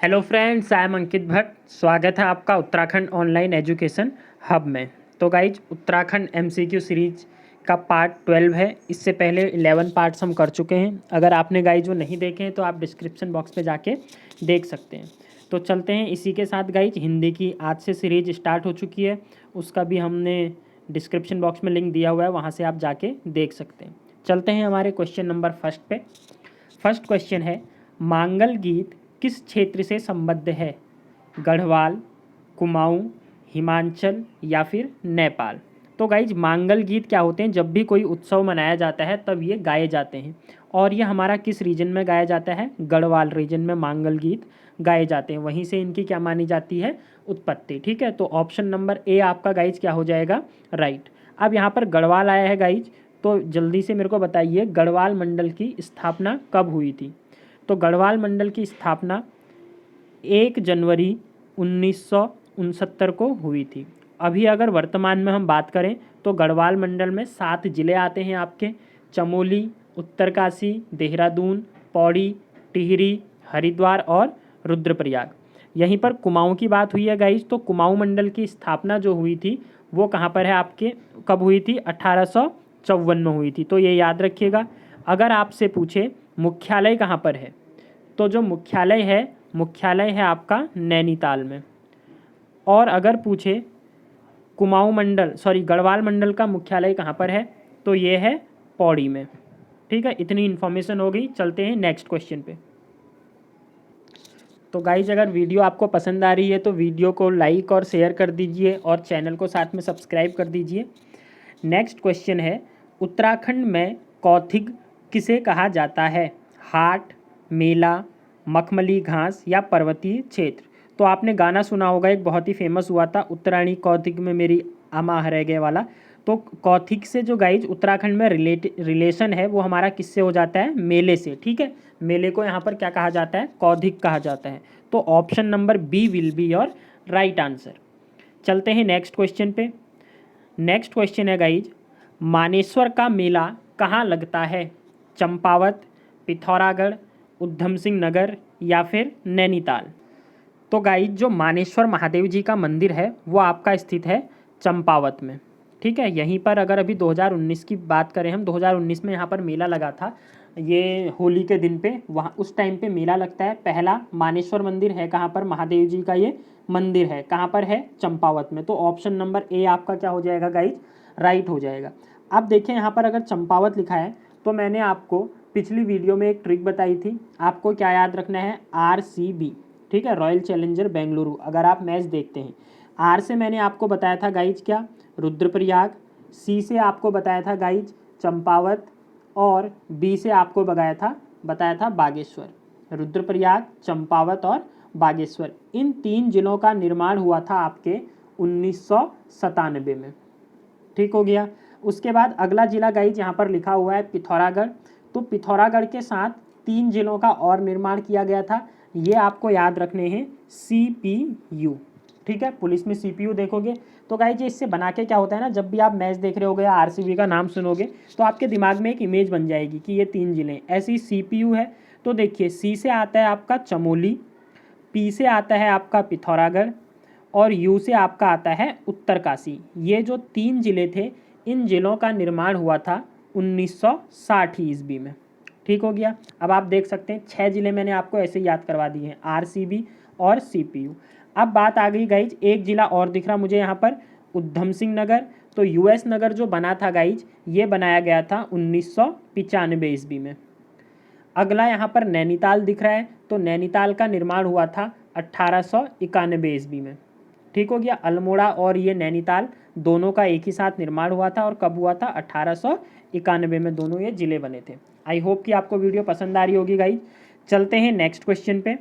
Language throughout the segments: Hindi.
हेलो फ्रेंड्स, आई एम अंकित भट्ट। स्वागत है आपका उत्तराखंड ऑनलाइन एजुकेशन हब में। तो गाइज, उत्तराखंड एमसीक्यू सीरीज का पार्ट 12 है। इससे पहले 11 पार्ट्स हम कर चुके हैं। अगर आपने गाइज वो नहीं देखे हैं तो आप डिस्क्रिप्शन बॉक्स पे जाके देख सकते हैं। तो चलते हैं इसी के साथ गाइज। हिंदी की आज से सीरीज स्टार्ट हो चुकी है, उसका भी हमने डिस्क्रिप्शन बॉक्स में लिंक दिया हुआ है, वहाँ से आप जाके देख सकते हैं। चलते हैं हमारे क्वेश्चन नंबर फर्स्ट पे। फर्स्ट क्वेश्चन है, मांगल गीत किस क्षेत्र से संबद्ध है? गढ़वाल, कुमाऊं, हिमाचल या फिर नेपाल? तो गाइज, मांगल गीत क्या होते हैं? जब भी कोई उत्सव मनाया जाता है तब ये गाए जाते हैं। और ये हमारा किस रीजन में गाया जाता है? गढ़वाल रीजन में मांगल गीत गाए जाते हैं। वहीं से इनकी क्या मानी जाती है? उत्पत्ति। ठीक है, तो ऑप्शन नंबर ए आपका गाइज क्या हो जाएगा? राइट। अब यहाँ पर गढ़वाल आया है गाइज, तो जल्दी से मेरे को बताइए गढ़वाल मंडल की स्थापना कब हुई थी? तो गढ़वाल मंडल की स्थापना 1 जनवरी 1969 को हुई थी। अभी अगर वर्तमान में हम बात करें तो गढ़वाल मंडल में 7 ज़िले आते हैं आपके: चमोली, उत्तरकाशी, देहरादून, पौड़ी, टिहरी, हरिद्वार और रुद्रप्रयाग। यहीं पर कुमाऊं की बात हुई है गाइज, तो कुमाऊं मंडल की स्थापना जो हुई थी वो कहाँ पर है आपके? कब हुई थी? 1854 में हुई थी। तो ये याद रखिएगा। अगर आपसे पूछे मुख्यालय कहाँ पर है, तो जो मुख्यालय है आपका नैनीताल में। और अगर पूछे गढ़वाल मंडल का मुख्यालय कहाँ पर है, तो ये है पौड़ी में। ठीक है, इतनी इन्फॉर्मेशन हो गई। चलते हैं नेक्स्ट क्वेश्चन पे। तो गाइज, अगर वीडियो आपको पसंद आ रही है तो वीडियो को लाइक और शेयर कर दीजिए और चैनल को साथ में सब्सक्राइब कर दीजिए। नेक्स्ट क्वेश्चन है, उत्तराखंड में कौथिग किसे कहा जाता है? हाट, मेला, मखमली घास या पर्वतीय क्षेत्र? तो आपने गाना सुना होगा, एक बहुत ही फेमस हुआ था, उत्तरायणी कौथिग में मेरी आमा रह गए वाला। तो कौथिग से जो गाइज उत्तराखंड में रिलेशन है वो हमारा किससे हो जाता है? मेले से। ठीक है, मेले को यहाँ पर क्या कहा जाता है? कौथिग कहा जाता है। तो option number B will be your right answer. चलते हैं नेक्स्ट क्वेश्चन पे। नेक्स्ट क्वेश्चन है गाइज, मानेश्वर का मेला कहाँ लगता है? चंपावत, पिथौरागढ़, उधम सिंह नगर या फिर नैनीताल? तो गाइज, जो मानेश्वर महादेव जी का मंदिर है वो आपका स्थित है चंपावत में। ठीक है, यहीं पर अगर अभी 2019 की बात करें हम, 2019 में यहाँ पर मेला लगा था, ये होली के दिन पे, वहाँ उस टाइम पे मेला लगता है। पहला मानेश्वर मंदिर है कहाँ पर? महादेव जी का ये मंदिर है कहाँ पर है? चंपावत में। तो ऑप्शन नंबर ए आपका क्या हो जाएगा गाइज? राइट हो जाएगा। अब देखें यहाँ पर अगर चंपावत लिखा है तो मैंने आपको पिछली वीडियो में एक ट्रिक बताई थी। आपको क्या याद रखना है? RCB। ठीक है, रॉयल चैलेंजर बेंगलुरु। अगर आप मैच देखते हैं, आर से मैंने आपको बताया था गाइज क्या? रुद्रप्रयाग। सी से आपको बताया था गाइज चंपावत। और बी से आपको बताया था बागेश्वर। रुद्रप्रयाग, चंपावत और बागेश्वर, इन 3 जिलों का निर्माण हुआ था आपके 1997 में। ठीक हो गया। उसके बाद अगला जिला गाइज यहाँ पर लिखा हुआ है पिथौरागढ़। तो पिथौरागढ़ के साथ 3 जिलों का और निर्माण किया गया था। ये आपको याद रखने हैं, CPU। ठीक है, पुलिस में CPU देखोगे तो गाइज ये इससे बना के क्या होता है ना, जब भी आप मैच देख रहे होगे या RCB का नाम सुनोगे तो आपके दिमाग में एक इमेज बन जाएगी कि ये 3 जिले। ऐसी CPU है। तो देखिए, C से आता है आपका चमोली, P से आता है आपका पिथौरागढ़ और U से आपका आता है उत्तरकाशी। ये जो 3 जिले थे, इन जिलों का निर्माण हुआ था 1960 ईस्वी में। ठीक हो गया। अब आप देख सकते हैं 6 जिले मैंने आपको ऐसे याद करवा दिए हैं, RCB और CPU। अब बात आ गई गाइज, एक जिला और दिख रहा मुझे यहाँ पर, उधम सिंह नगर। तो US नगर जो बना था गाइज, ये बनाया गया था 1995 ईस्वी में। अगला यहाँ पर नैनीताल दिख रहा है, तो नैनीताल का निर्माण हुआ था 1891 ईस्वी में। ठीक हो गया। अल्मोड़ा और ये नैनीताल दोनों का एक ही साथ निर्माण हुआ था, और कब हुआ था? 1891 में दोनों ये जिले बने थे। आई होप कि आपको वीडियो पसंद आ रही होगी गाइज। चलते हैं नेक्स्ट क्वेश्चन पे।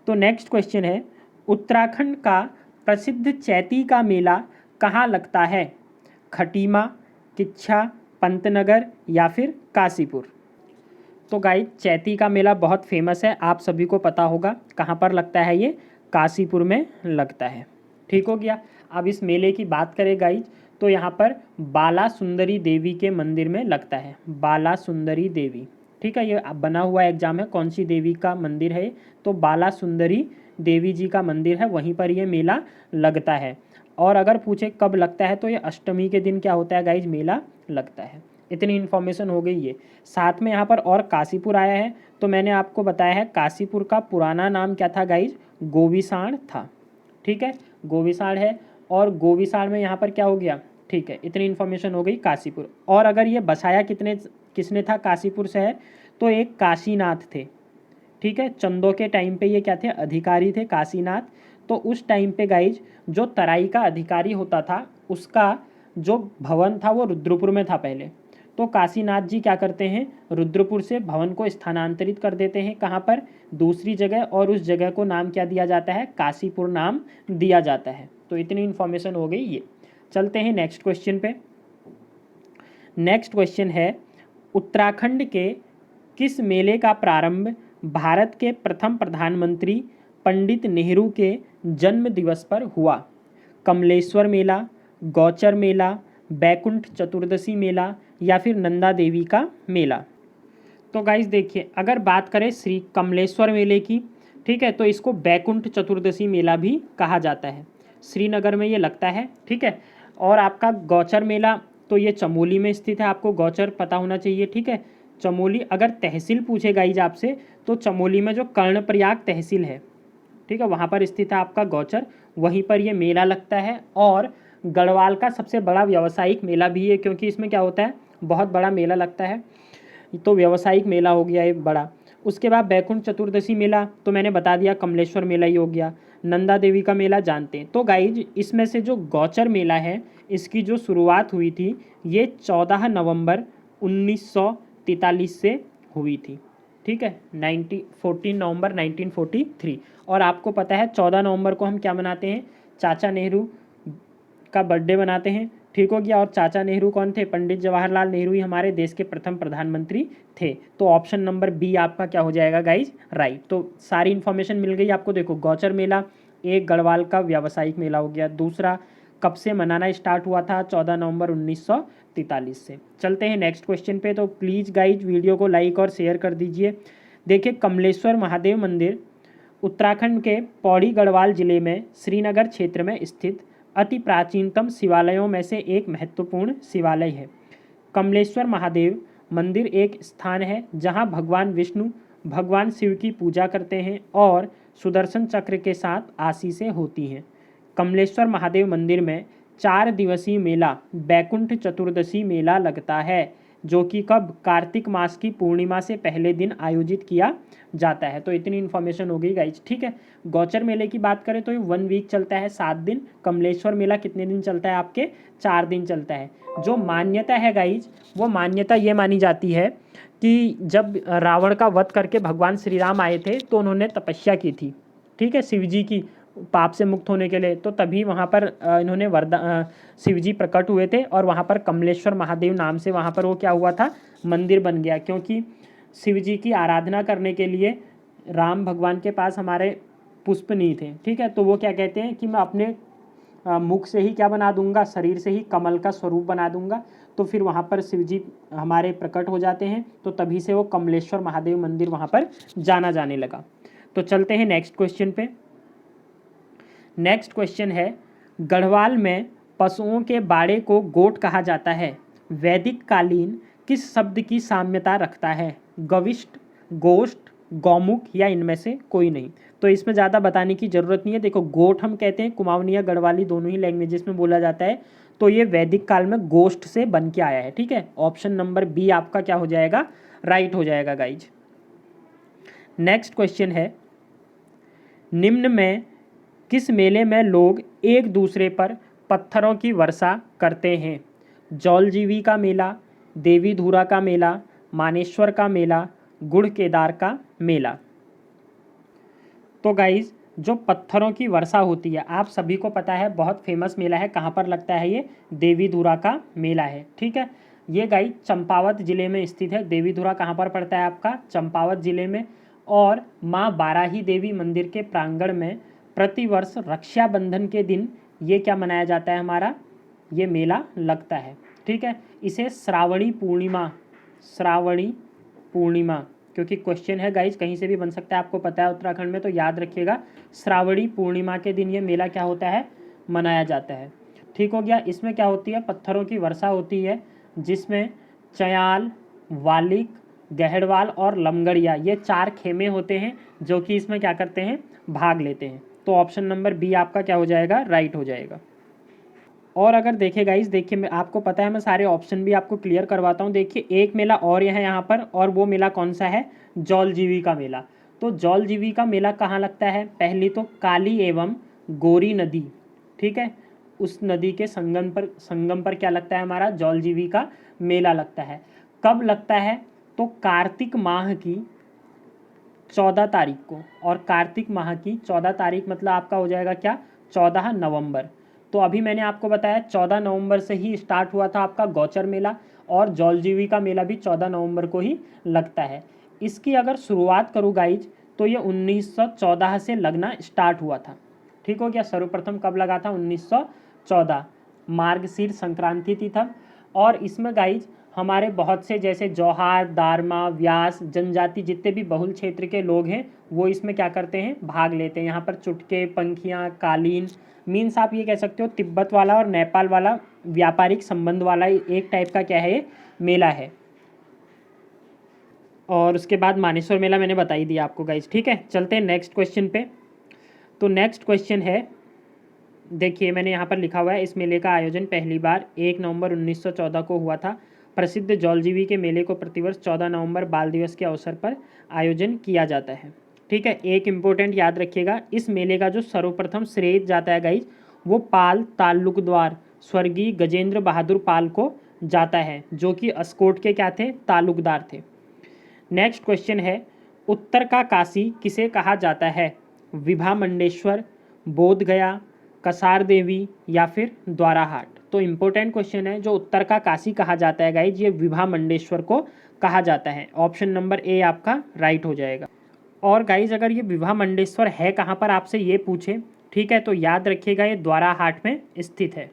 तो नेक्स्ट क्वेश्चन है, उत्तराखंड का प्रसिद्ध चैती का मेला कहाँ लगता है? खटीमा, किच्छा, पंतनगर या फिर काशीपुर? तो गाइज, चैती का मेला बहुत फेमस है, आप सभी को पता होगा। कहाँ पर लगता है ये? काशीपुर में लगता है। ठीक हो गया। अब इस मेले की बात करें गाइज, तो यहाँ पर बाला सुंदरी देवी के मंदिर में लगता है। बाला सुंदरी देवी। ठीक है, ये बना हुआ एग्जाम है। कौन सी देवी का मंदिर है? तो बाला सुंदरी देवी जी का मंदिर है, वहीं पर ये मेला लगता है। और अगर पूछे कब लगता है तो ये अष्टमी के दिन क्या होता है गाइज, मेला लगता है। इतनी इन्फॉर्मेशन हो गई ये। साथ में यहाँ पर और काशीपुर आया है, तो मैंने आपको बताया है काशीपुर का पुराना नाम क्या था गाइज, गोविसाण था। ठीक है, गोविसाण है। और गोविसाण में यहाँ पर क्या हो गया, ठीक है, इतनी इन्फॉर्मेशन हो गई काशीपुर। और अगर ये बसाया किसने था काशीपुर शहर, तो एक काशीनाथ थे। ठीक है, चंदों के टाइम पे ये क्या थे, अधिकारी थे काशीनाथ। तो उस टाइम पे गाइज जो तराई का अधिकारी होता था उसका जो भवन था वो रुद्रपुर में था पहले। तो काशीनाथ जी क्या करते हैं, रुद्रपुर से भवन को स्थानांतरित कर देते हैं कहाँ पर, दूसरी जगह, और उस जगह को नाम क्या दिया जाता है, काशीपुर नाम दिया जाता है। तो इतनी इन्फॉर्मेशन हो गई ये। चलते हैं नेक्स्ट क्वेश्चन पे। नेक्स्ट क्वेश्चन है, उत्तराखंड के किस मेले का प्रारंभ भारत के प्रथम प्रधानमंत्री पंडित नेहरू के जन्म दिवस पर हुआ? कमलेश्वर मेला, गौचर मेला, बैकुंठ चतुर्दशी मेला, या फिर नंदा देवी का मेला? तो गाइस देखिए, अगर बात करें श्री कमलेश्वर मेले की, ठीक है, तो इसको बैकुंठ चतुर्दशी मेला भी कहा जाता है। श्रीनगर में ये लगता है। ठीक है, और आपका गौचर मेला तो ये चमोली में स्थित है, आपको गौचर पता होना चाहिए। ठीक है, चमोली, अगर तहसील पूछे गाइज आपसे तो चमोली में जो कर्णप्रयाग तहसील है, ठीक है, वहाँ पर स्थित है आपका गौचर, वहीं पर ये मेला लगता है। और गढ़वाल का सबसे बड़ा व्यावसायिक मेला भी है, क्योंकि इसमें क्या होता है, बहुत बड़ा मेला लगता है, तो व्यावसायिक मेला हो गया ये बड़ा। उसके बाद बैकुंठ चतुर्दशी मेला तो मैंने बता दिया, कमलेश्वर मेला ही हो गया। नंदा देवी का मेला जानते हैं। तो गाइज इसमें से जो गौचर मेला है, इसकी जो शुरुआत हुई थी ये 14 नवंबर 1943 से हुई थी। ठीक है, 14 नवंबर 1943। और आपको पता है 14 नवंबर को हम क्या मनाते हैं, चाचा नेहरू का बर्थडे मनाते हैं। ठीक हो गया। और चाचा नेहरू कौन थे, पंडित जवाहरलाल नेहरू ही हमारे देश के प्रथम प्रधानमंत्री थे। तो ऑप्शन नंबर बी आपका क्या हो जाएगा गाइज, राइट। तो सारी इन्फॉर्मेशन मिल गई आपको। देखो, गौचर मेला एक गढ़वाल का व्यावसायिक मेला हो गया। दूसरा, कब से मनाना स्टार्ट हुआ था, 14 नवंबर 1943 से। चलते हैं नेक्स्ट क्वेश्चन पे। तो प्लीज़ गाइज वीडियो को लाइक और शेयर कर दीजिए। देखिए, कमलेश्वर महादेव मंदिर उत्तराखंड के पौड़ी गढ़वाल जिले में श्रीनगर क्षेत्र में स्थित अति प्राचीनतम शिवालयों में से एक महत्वपूर्ण शिवालय है। कमलेश्वर महादेव मंदिर एक स्थान है जहां भगवान विष्णु भगवान शिव की पूजा करते हैं और सुदर्शन चक्र के साथ आशीषें होती हैं। कमलेश्वर महादेव मंदिर में 4 दिवसीय मेला बैकुंठ चतुर्दशी मेला लगता है, जो कि कब, कार्तिक मास की पूर्णिमा से पहले दिन आयोजित किया जाता है। तो इतनी इन्फॉर्मेशन हो गई गाइज। ठीक है, गौचर मेले की बात करें तो ये 1 वीक चलता है, 7 दिन। कमलेश्वर मेला कितने दिन चलता है आपके, 4 दिन चलता है। जो मान्यता है गाइज, वो मान्यता ये मानी जाती है कि जब रावण का वध करके भगवान श्री राम आए थे तो उन्होंने तपस्या की थी, ठीक है, शिव जी की पाप से मुक्त होने के लिए। तो तभी वहाँ पर इन्होंने शिव जी प्रकट हुए थे और वहाँ पर कमलेश्वर महादेव नाम से वहाँ पर वो क्या हुआ था, मंदिर बन गया। क्योंकि शिव जी की आराधना करने के लिए राम भगवान के पास हमारे पुष्प नहीं थे। ठीक है, तो वो क्या कहते हैं कि मैं अपने मुख से ही क्या बना दूंगा, शरीर से ही कमल का स्वरूप बना दूंगा। तो फिर वहाँ पर शिव जी हमारे प्रकट हो जाते हैं, तो तभी से वो कमलेश्वर महादेव मंदिर वहाँ पर जाना जाने लगा। तो चलते हैं नेक्स्ट क्वेश्चन पे। नेक्स्ट क्वेश्चन है, गढ़वाल में पशुओं के बाड़े को गोट कहा जाता है, वैदिक कालीन किस शब्द की साम्यता रखता है, गविष्ट, गोष्ठ, गौमुख, या इनमें से कोई नहीं? तो इसमें ज़्यादा बताने की ज़रूरत नहीं है। देखो, गोठ हम कहते हैं, कुमाऊनी या गढ़वाली दोनों ही लैंग्वेजेस में बोला जाता है। तो ये वैदिक काल में गोष्ठ से बन के आया है। ठीक है, ऑप्शन नंबर बी आपका क्या हो जाएगा, राइट हो जाएगा गाइज। नेक्स्ट क्वेश्चन है, निम्न में किस मेले में लोग एक दूसरे पर पत्थरों की वर्षा करते हैं? जौलजीबी का मेला, देवी धुरा का मेला, मानेश्वर का मेला, गुड़ केदार का मेला? तो गाइज जो पत्थरों की वर्षा होती है, आप सभी को पता है, बहुत फेमस मेला है। कहाँ पर लगता है ये, देवी धुरा का मेला है। ठीक है, ये गाइज चंपावत जिले में स्थित है। देवी धुरा कहाँ पर पड़ता है आपका, चंपावत जिले में। और माँ बाराही देवी मंदिर के प्रांगण में प्रतिवर्ष रक्षाबंधन के दिन ये क्या मनाया जाता है, हमारा ये मेला लगता है। ठीक है, इसे श्रावणी पूर्णिमा पूर्णिमा, क्योंकि क्वेश्चन है गाइज कहीं से भी बन सकता है, आपको पता है उत्तराखंड में, तो याद रखिएगा श्रावणी पूर्णिमा के दिन ये मेला क्या होता है, मनाया जाता है। ठीक हो गया। इसमें क्या होती है, पत्थरों की वर्षा होती है, जिसमें चयाल, वालिक, गहड़वाल और लमगड़िया ये 4 खेमे होते हैं जो कि इसमें क्या करते हैं, भाग लेते हैं। तो ऑप्शन नंबर बी आपका क्या हो जाएगा, राइट हो जाएगा। और अगर देखें गाइस, देखिए मैं आपको पता है मैं सारे ऑप्शन भी आपको क्लियर करवाता हूँ। देखिए एक मेला और है यहाँ पर, और वो मेला कौन सा है, जौलजीबी का मेला। तो जौलजीबी का मेला कहाँ लगता है, पहली तो काली एवं गोरी नदी, ठीक है, उस नदी के संगम पर क्या लगता है, हमारा जौलजीबी का मेला लगता है। कब लगता है, तो कार्तिक माह की 14 तारीख को, और कार्तिक माह की 14 तारीख मतलब आपका हो जाएगा क्या, 14 नवंबर। तो अभी मैंने आपको बताया 14 नवंबर से ही स्टार्ट हुआ था आपका गौचर मेला, और जौलजीबी का मेला भी 14 नवंबर को ही लगता है। इसकी अगर शुरुआत करूँ गाइज, तो ये 1914 से लगना स्टार्ट हुआ था। ठीक हो गया। सर्वप्रथम कब लगा था, 1914, मार्गशीर संक्रांति थी तब। और इसमें गाइज हमारे बहुत से जैसे जौहार, दारमा, व्यास जनजाति जितने भी बहुल क्षेत्र के लोग हैं वो इसमें क्या करते हैं, भाग लेते हैं। यहाँ पर चुटके, पंखियाँ, कालीन, मीन्स आप ये कह सकते हो तिब्बत वाला और नेपाल वाला व्यापारिक संबंध वाला एक टाइप का क्या है, ये मेला है। और उसके बाद मानेश्वर मेला मैंने बता ही दिया आपको गाइज। ठीक है, चलते हैं नेक्स्ट क्वेश्चन पे। तो नेक्स्ट क्वेश्चन है, देखिए मैंने यहाँ पर लिखा हुआ है, इस मेले का आयोजन पहली बार 1 नवंबर 1914 को हुआ था। प्रसिद्ध जौलजीबी के मेले को प्रतिवर्ष 14 नवंबर बाल दिवस के अवसर पर आयोजन किया जाता है। ठीक है, एक इम्पोर्टेंट याद रखिएगा, इस मेले का जो सर्वप्रथम श्रेय जाता है गाइज, वो पाल तालुकदार स्वर्गीय गजेंद्र बहादुर पाल को जाता है, जो कि अस्कोट के क्या थे, तालुकदार थे। नेक्स्ट क्वेश्चन है, उत्तर का काशी किसे कहा जाता है, विभा मंडेश्वर, बोध गया, कसार देवी या फिर द्वाराहाट। तो इम्पोर्टेंट क्वेश्चन है, जो उत्तर का काशी कहा जाता है गाइज, ये विभा मंडेश्वर को कहा जाता है। ऑप्शन नंबर ए आपका राइट हो जाएगा। और गाइज अगर ये विभा मंडेश्वर है कहाँ पर, आपसे ये पूछे, ठीक है, तो याद रखिएगा ये द्वाराहाट में स्थित है।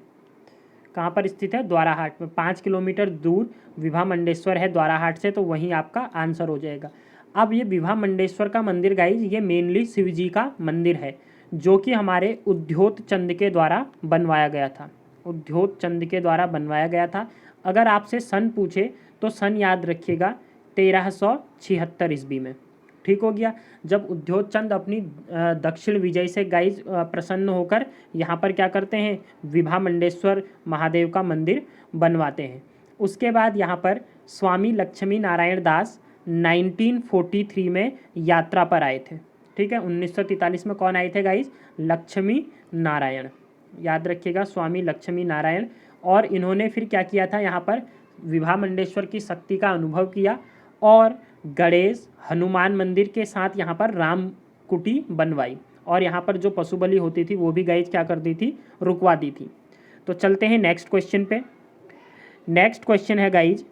कहाँ पर स्थित है, द्वाराहाट में। 5 किलोमीटर दूर विभा मंडेश्वर है द्वाराहाट से, तो वहीं आपका आंसर हो जाएगा। अब ये विभा मंडेश्वर का मंदिर गाइज, ये मेनली शिव जी का मंदिर है, जो कि हमारे उद्योत चंद के द्वारा बनवाया गया था। उद्योत चंद के द्वारा बनवाया गया था। अगर आपसे सन पूछे तो सन याद रखिएगा 1376 ईस्वी में। ठीक हो गया, जब उद्योत चंद अपनी दक्षिण विजय से गाइज प्रसन्न होकर यहाँ पर क्या करते हैं, विभा मंडेश्वर महादेव का मंदिर बनवाते हैं। उसके बाद यहाँ पर स्वामी लक्ष्मी नारायण दास 1943 में यात्रा पर आए थे। ठीक है, 1943 में कौन आए थे गाइज, लक्ष्मी नारायण, याद रखिएगा स्वामी लक्ष्मी नारायण। और इन्होंने फिर क्या किया था, यहाँ पर विभा मंडेश्वर की शक्ति का अनुभव किया, और गणेश हनुमान मंदिर के साथ यहाँ पर राम कुटी बनवाई, और यहाँ पर जो पशु बलि होती थी वो भी गाइज क्या कर दी थी, रुकवा दी थी। तो चलते हैं नेक्स्ट क्वेश्चन पे। नेक्स्ट क्वेश्चन है गाइज,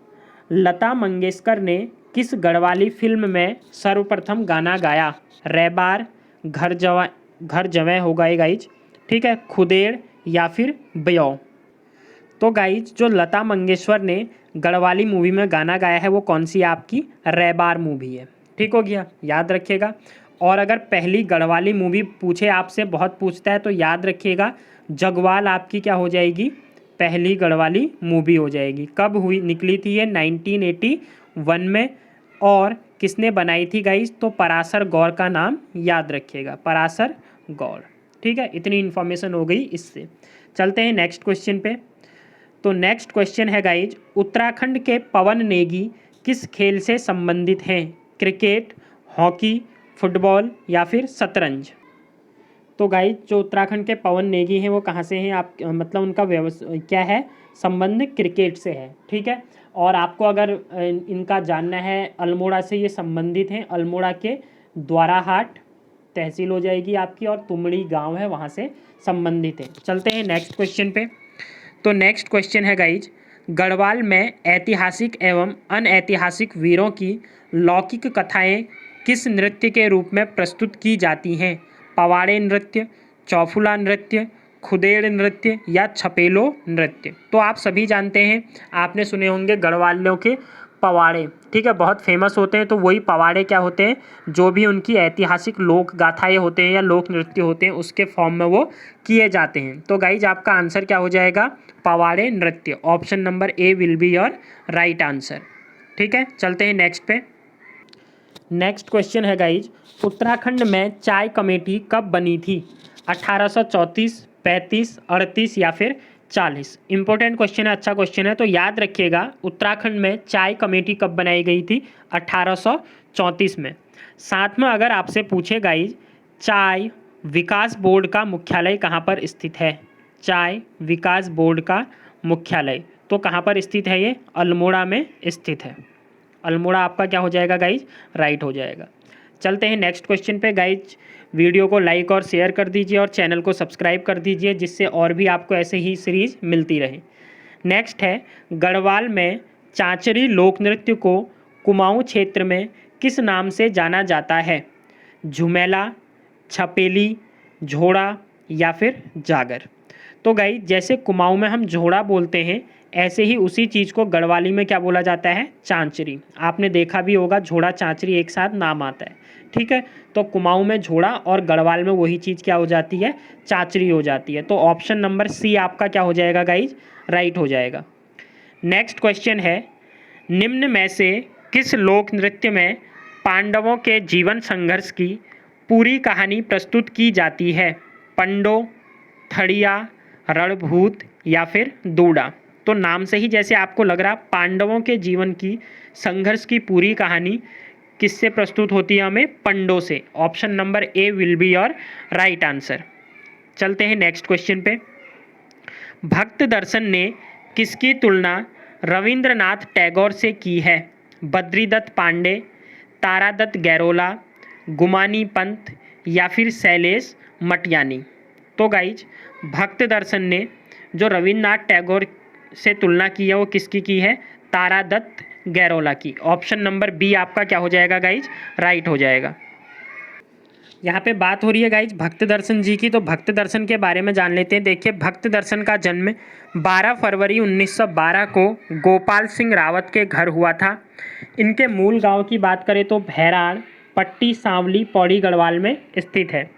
लता मंगेशकर ने किस गढ़वाली फिल्म में सर्वप्रथम गाना गाया, रैबार, घर जवें हो गए गाइज, ठीक है, खुदेड़ या फिर ब्यो। तो गाइज जो लता मंगेशकर ने गढ़वाली मूवी में गाना गाया है वो कौन सी आपकी, रैबार मूवी है। ठीक हो गया, याद रखिएगा। और अगर पहली गढ़वाली मूवी पूछे आपसे, बहुत पूछता है, तो याद रखिएगा जगवाल आपकी क्या हो जाएगी, पहली गढ़वाली मूवी हो जाएगी। कब हुई, निकली थी ये 1981 में, और किसने बनाई थी गाइज, तो पराशर गौर का नाम याद रखिएगा, पराशर गौर। ठीक है, इतनी इन्फॉर्मेशन हो गई इससे। चलते हैं नेक्स्ट क्वेश्चन पे। तो नेक्स्ट क्वेश्चन है गाइज, उत्तराखंड के पवन नेगी किस खेल से संबंधित हैं, क्रिकेट, हॉकी, फुटबॉल या फिर शतरंज। तो गाइज जो उत्तराखंड के पवन नेगी हैं वो कहाँ से हैं, आप मतलब उनका क्या है, संबंध क्रिकेट से है। ठीक है, और आपको अगर इनका जानना है, अल्मोड़ा से ये संबंधित हैं, अल्मोड़ा के द्वाराहाट तहसील हो जाएगी आपकी, और तुमड़ी गांव है वहाँ से संबंधित है। चलते हैं नेक्स्ट क्वेश्चन पे। तो नेक्स्ट क्वेश्चन है गाइज, गढ़वाल में ऐतिहासिक एवं अनऐतिहासिक वीरों की लौकिक कथाएं किस नृत्य के रूप में प्रस्तुत की जाती हैं, पवाड़े नृत्य, चौफुला नृत्य, खुदेड़ नृत्य या छपेलो नृत्य। तो आप सभी जानते हैं, आपने सुने होंगे गढ़वालों के पवाड़े, ठीक है, बहुत फेमस होते हैं। तो वही पवाड़े क्या होते हैं, जो भी उनकी ऐतिहासिक लोक गाथाएँ होते हैं या लोक नृत्य होते हैं उसके फॉर्म में वो किए जाते हैं। तो गाइज आपका आंसर क्या हो जाएगा, पवाड़े नृत्य। Option number A will be your right answer. ठीक है, चलते हैं नेक्स्ट पे। नेक्स्ट क्वेश्चन है गाइज, उत्तराखंड में चाय कमेटी कब बनी थी? 1834, 35, 38 या फिर 40? इंपॉर्टेंट क्वेश्चन है, अच्छा क्वेश्चन है। तो याद रखिएगा उत्तराखंड में चाय कमेटी कब बनाई गई थी? 1834 में। साथ में अगर आपसे पूछे गाइज चाय विकास बोर्ड का मुख्यालय कहाँ पर स्थित है? चाय विकास बोर्ड का मुख्यालय तो कहाँ पर स्थित है? ये अल्मोड़ा में स्थित है। अल्मोड़ा आपका क्या हो जाएगा गाइज, राइट हो जाएगा। चलते हैं नेक्स्ट क्वेश्चन पे गाइज। वीडियो को लाइक और शेयर कर दीजिए और चैनल को सब्सक्राइब कर दीजिए, जिससे और भी आपको ऐसे ही सीरीज मिलती रहे। नेक्स्ट है, गढ़वाल में चांचरी लोक नृत्य को कुमाऊं क्षेत्र में किस नाम से जाना जाता है? झुमेला, छपेली, झोड़ा या फिर जागर? तो गाइज जैसे कुमाऊं में हम झोड़ा बोलते हैं, ऐसे ही उसी चीज़ को गढ़वाली में क्या बोला जाता है? चांचरी। आपने देखा भी होगा झोड़ा चांचरी एक साथ नाम आता है, ठीक है। तो कुमाऊं में झोड़ा और गढ़वाल में वही चीज़ क्या हो जाती है? चांचरी हो जाती है। तो ऑप्शन नंबर सी आपका क्या हो जाएगा गाइज, राइट हो जाएगा। नेक्स्ट क्वेश्चन है, निम्न में से किस लोक नृत्य में पांडवों के जीवन संघर्ष की पूरी कहानी प्रस्तुत की जाती है? पंडो, थड़िया, रणभूत या फिर दूड़ा? तो नाम से ही जैसे आपको लग रहा, पांडवों के जीवन की संघर्ष की पूरी कहानी किससे प्रस्तुत होती है? हमें पंडों से। Option number A will be your right answer. चलते हैं नेक्स्ट क्वेश्चन पे। भक्त दर्शन ने किसकी तुलना रविंद्रनाथ टैगोर से की है? बद्रीदत्त पांडे, तारादत्त गैरोला, गुमानी पंत या फिर शैलेश मटियानी? तो गाइज भक्त दर्शन ने जो रविंद्रनाथ टैगोर से तुलना की है वो किसकी की है? तारादत्त गैरोला की। ऑप्शन नंबर बी आपका क्या हो जाएगा गाइज, राइट हो जाएगा। यहाँ पे बात हो रही है गाइज भक्त दर्शन जी की, तो भक्त दर्शन के बारे में जान लेते हैं। देखिए भक्त दर्शन का जन्म 12 फरवरी 1912 को गोपाल सिंह रावत के घर हुआ था। इनके मूल गांव की बात करें तो भैराड़, पट्टी, सांवली, पौड़ी गढ़वाल में स्थित है।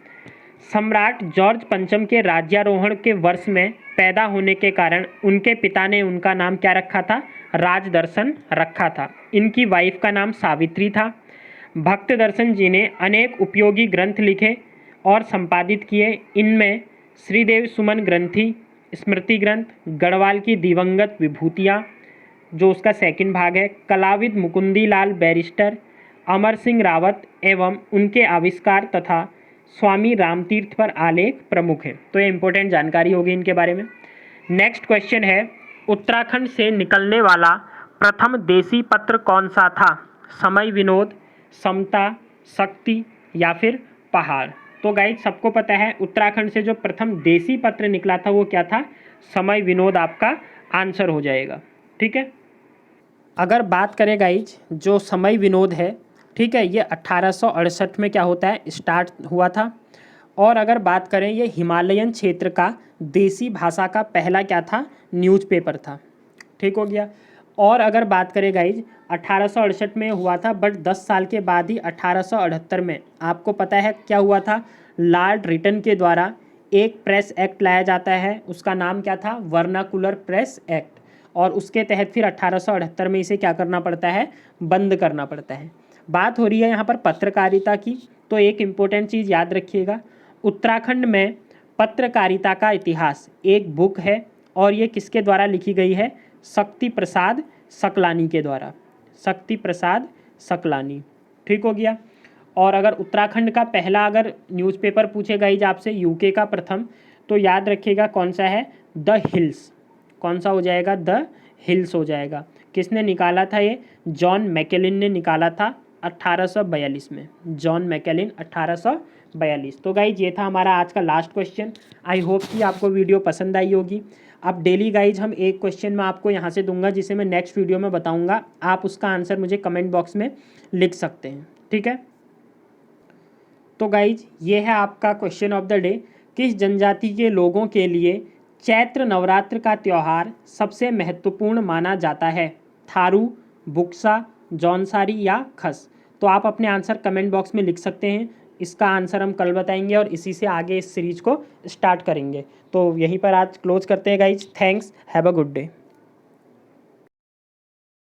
सम्राट जॉर्ज पंचम के राज्यारोहण के वर्ष में पैदा होने के कारण उनके पिता ने उनका नाम क्या रखा था? राजदर्शन रखा था। इनकी वाइफ का नाम सावित्री था। भक्त दर्शन जी ने अनेक उपयोगी ग्रंथ लिखे और संपादित किए। इनमें श्रीदेव सुमन ग्रंथि, स्मृति ग्रंथ, गढ़वाल की दिवंगत विभूतियाँ जो उसका सेकंड भाग है, कलाविद मुकुंदी लाल बैरिस्टर, अमर सिंह रावत एवं उनके आविष्कार तथा स्वामी रामतीर्थ पर आलेख प्रमुख हैं। तो ये इंपॉर्टेंट जानकारी होगी इनके बारे में। नेक्स्ट क्वेश्चन है, उत्तराखंड से निकलने वाला प्रथम देसी पत्र कौन सा था? समय विनोद, समता, शक्ति या फिर पहाड़? तो गाइज सबको पता है उत्तराखंड से जो प्रथम देसी पत्र निकला था वो क्या था? समय विनोद आपका आंसर हो जाएगा। ठीक है, अगर बात करें गाइज जो समय विनोद है, ठीक है, ये 1868 में क्या होता है? स्टार्ट हुआ था। और अगर बात करें ये हिमालयन क्षेत्र का देसी भाषा का पहला क्या था? न्यूज़पेपर था। ठीक हो गया। और अगर बात करें गाइज 1868 में हुआ था, बट 10 साल के बाद ही 1878 में आपको पता है क्या हुआ था? लॉर्ड रिटन के द्वारा एक प्रेस एक्ट लाया जाता है, उसका नाम क्या था? Vernacular press act. और उसके तहत फिर 1878 में इसे क्या करना पड़ता है? बंद करना पड़ता है। बात हो रही है यहाँ पर पत्रकारिता की, तो एक इम्पोर्टेंट चीज़ याद रखिएगा, उत्तराखंड में पत्रकारिता का इतिहास एक बुक है और ये किसके द्वारा लिखी गई है? शक्ति प्रसाद सकलानी के द्वारा। शक्ति प्रसाद सकलानी। ठीक हो गया। और अगर उत्तराखंड का पहला अगर न्यूज़पेपर पूछेगा ही आपसे यूके का प्रथम, तो याद रखिएगा कौन सा है? The hills. कौन सा हो जाएगा? द हिल्स हो जाएगा। किसने निकाला था ये? जॉन मैकेलिन ने निकाला था 1842 में। जॉन मैकेलिन 1842। तो गाइज ये था हमारा आज का लास्ट क्वेश्चन। आई होप कि आपको वीडियो पसंद आई होगी। अब डेली गाइज हम एक क्वेश्चन मैं आपको यहाँ से दूंगा जिसे मैं नेक्स्ट वीडियो में बताऊँगा। आप उसका आंसर मुझे कमेंट बॉक्स में लिख सकते हैं। ठीक है, तो गाइज ये है आपका क्वेश्चन ऑफ द डे। किस जनजाति के लोगों के लिए चैत्र नवरात्र का त्यौहार सबसे महत्वपूर्ण माना जाता है? थारू, बुक्सा, जौनसारी या खस। तो आप अपने आंसर कमेंट बॉक्स में लिख सकते हैं। इसका आंसर हम कल बताएंगे और इसी से आगे इस सीरीज को स्टार्ट करेंगे। तो यहीं पर आज क्लोज करते हैं guys. Thanks, have a good day.